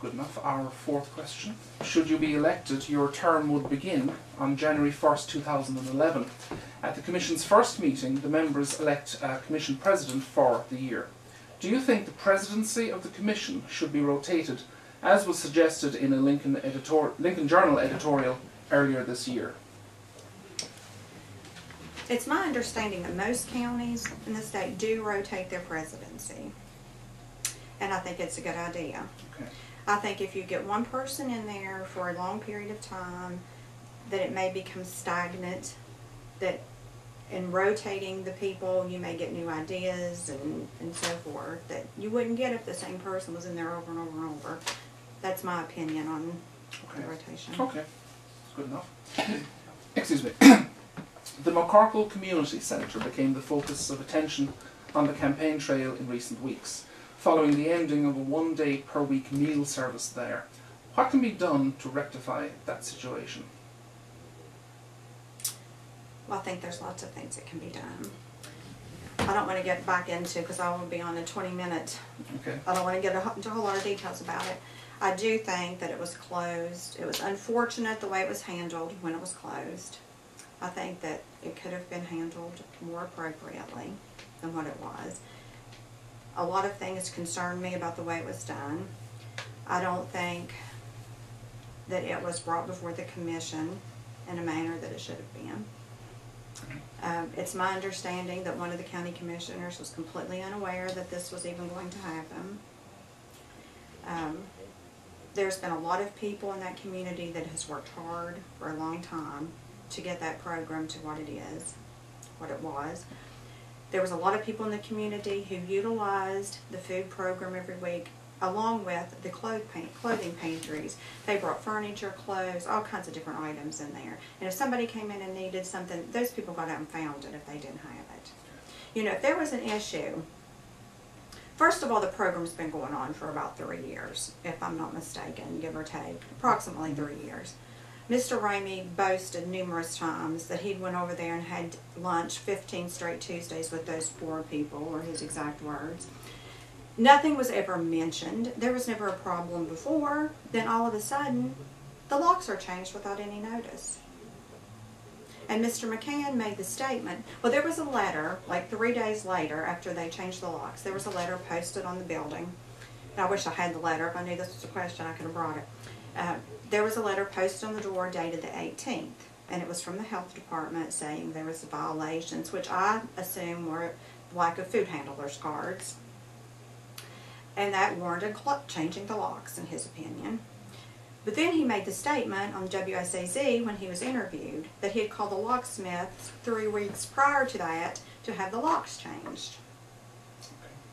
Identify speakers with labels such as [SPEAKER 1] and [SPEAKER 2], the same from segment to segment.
[SPEAKER 1] Good enough. Our fourth question. Should you be elected, your term would begin on January 1st, 2011. At the Commission's first meeting, the members elect a Commission President for the year. Do you think the presidency of the Commission should be rotated, as was suggested in a Lincoln Journal editorial earlier this year?
[SPEAKER 2] It's my understanding that most counties in the state do rotate their presidency. And I think it's a good idea.
[SPEAKER 1] Okay.
[SPEAKER 2] I think if you get one person in there for a long period of time, that it may become stagnant, that in rotating the people you may get new ideas and so forth that you wouldn't get if the same person was in there over and over and over. That's my opinion on the rotation.
[SPEAKER 1] Okay, that's good enough. Excuse me. The McCorkle Community Centre became the focus of attention on the campaign trail in recent weeks, following the ending of a one-day-per-week meal service there. What can be done to rectify that situation?
[SPEAKER 2] Well, I think there's lots of things that can be done. I don't want to get back into, because I will be on a 20-minute, I don't want to get into a whole lot of details about it. I do think that it was closed. It was unfortunate the way it was handled when it was closed. I think that it could have been handled more appropriately than what it was. A lot of things concerned me about the way it was done. I don't think that it was brought before the Commission in a manner that it should have been. It's my understanding that one of the county commissioners was completely unaware that this was even going to happen. There's been a lot of people in that community that has worked hard for a long time to get that program to what it is, what it was. There was a lot of people in the community who utilized the food program every week, along with the clothing pantries. They brought furniture, clothes, all kinds of different items in there. And if somebody came in and needed something, those people got out and found it if they didn't have it. You know, if there was an issue, first of all, the program's been going on for about 3 years, if I'm not mistaken, give or take, approximately 3 years. Mr. Ramey boasted numerous times that he went over there and had lunch 15 straight Tuesdays with those poor people, or his exact words. Nothing was ever mentioned. There was never a problem before. Then all of a sudden, the locks are changed without any notice. And Mr. McCann made the statement, well, there was a letter, like 3 days later after they changed the locks, there was a letter posted on the building. And I wish I had the letter. If I knew this was a question, I could have brought it. There was a letter posted on the door dated the 18th, and it was from the health department saying there was violations, which I assume were lack of food handlers cards. And that warranted changing the locks, in his opinion. But then he made the statement on WSAZ when he was interviewed that he had called the locksmith 3 weeks prior to that to have the locks changed.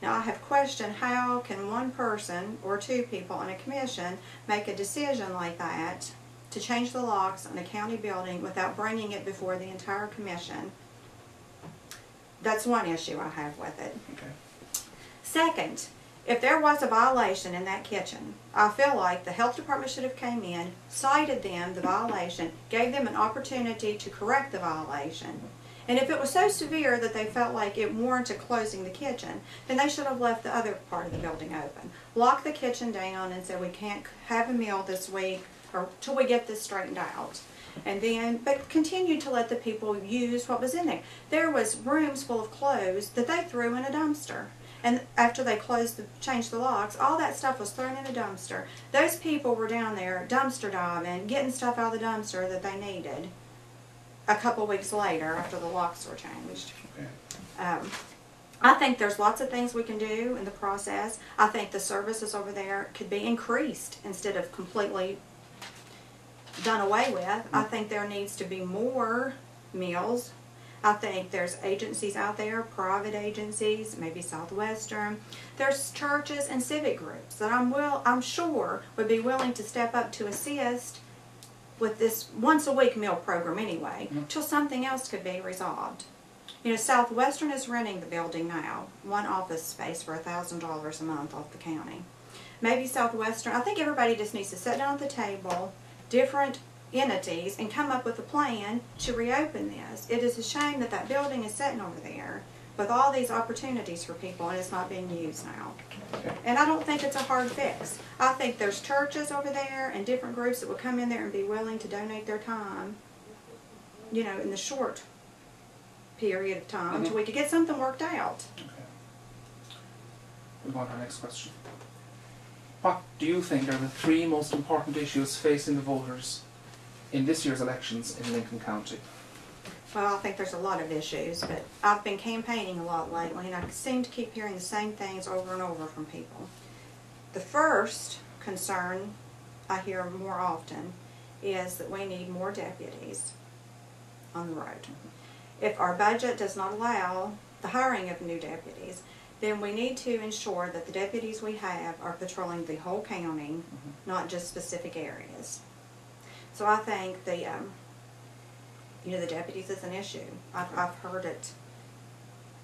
[SPEAKER 2] Now I have questioned how can one person or 2 people on a commission make a decision like that to change the locks on a county building without bringing it before the entire commission. That's one issue I have with it. Second, if there was a violation in that kitchen, I feel like the health department should have came in, cited them, the violation, gave them an opportunity to correct the violation. And if it was so severe that they felt like it warranted closing the kitchen, then they should have left the other part of the building open. Lock the kitchen down and said we can't have a meal this week or till we get this straightened out. And then, but continued to let the people use what was in there. There was rooms full of clothes that they threw in a dumpster. And after they changed the locks, all that stuff was thrown in a dumpster. Those people were down there dumpster diving, getting stuff out of the dumpster that they needed a couple weeks later after the locks were changed. I think there's lots of things we can do in the process. I think the services over there could be increased instead of completely done away with. I think there needs to be more meals. I think there's agencies out there, private agencies, maybe Southwestern. There's churches and civic groups that I'm sure would be willing to step up to assist with this once-a-week meal program anyway, till something else could be resolved. You know, Southwestern is renting the building now, one office space for $1,000 a month off the county. Maybe Southwestern, I think everybody just needs to sit down at the table, different entities, and come up with a plan to reopen this. It is a shame that that building is sitting over there with all these opportunities for people, and it's not being used now.
[SPEAKER 1] Okay.
[SPEAKER 2] And I don't think it's a hard fix. I think there's churches over there and different groups that would come in there and be willing to donate their time, you know, in the short period of time until we could get something worked out.
[SPEAKER 1] Okay. Move on to our next question. What do you think are the 3 most important issues facing the voters in this year's elections in Lincoln County?
[SPEAKER 2] Well, I think there's a lot of issues, but I've been campaigning a lot lately, and I seem to keep hearing the same things over and over from people. The first concern I hear more often is that we need more deputies on the road. If our budget does not allow the hiring of new deputies, then we need to ensure that the deputies we have are patrolling the whole county, not just specific areas. So I think the the deputies is an issue. I've heard it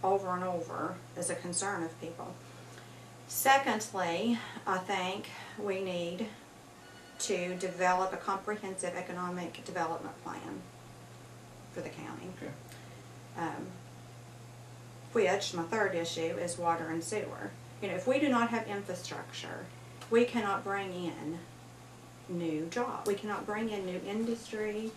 [SPEAKER 2] over and over as a concern of people. Secondly, I think we need to develop a comprehensive economic development plan for the county.
[SPEAKER 1] Okay.
[SPEAKER 2] Which, my third issue, is water and sewer. You know, if we do not have infrastructure, we cannot bring in new jobs. We cannot bring in new industry,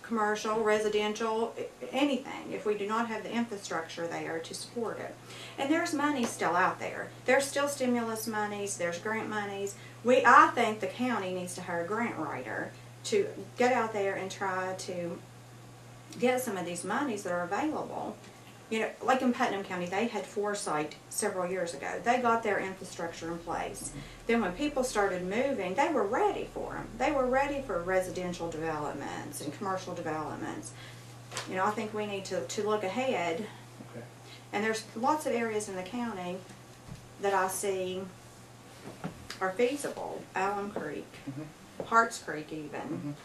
[SPEAKER 2] commercial, residential, anything, if we do not have the infrastructure there to support it. And there's money still out there. There's still stimulus monies, there's grant monies. I think the county needs to hire a grant writer to get out there and try to get some of these monies that are available. You know, like in Putnam County, they had foresight several years ago. They got their infrastructure in place. Then when people started moving, they were ready for them. They were ready for residential developments and commercial developments. You know, I think we need to look ahead.
[SPEAKER 1] Okay.
[SPEAKER 2] And there's lots of areas in the county that I see are feasible. Allen Creek, Harts Creek even.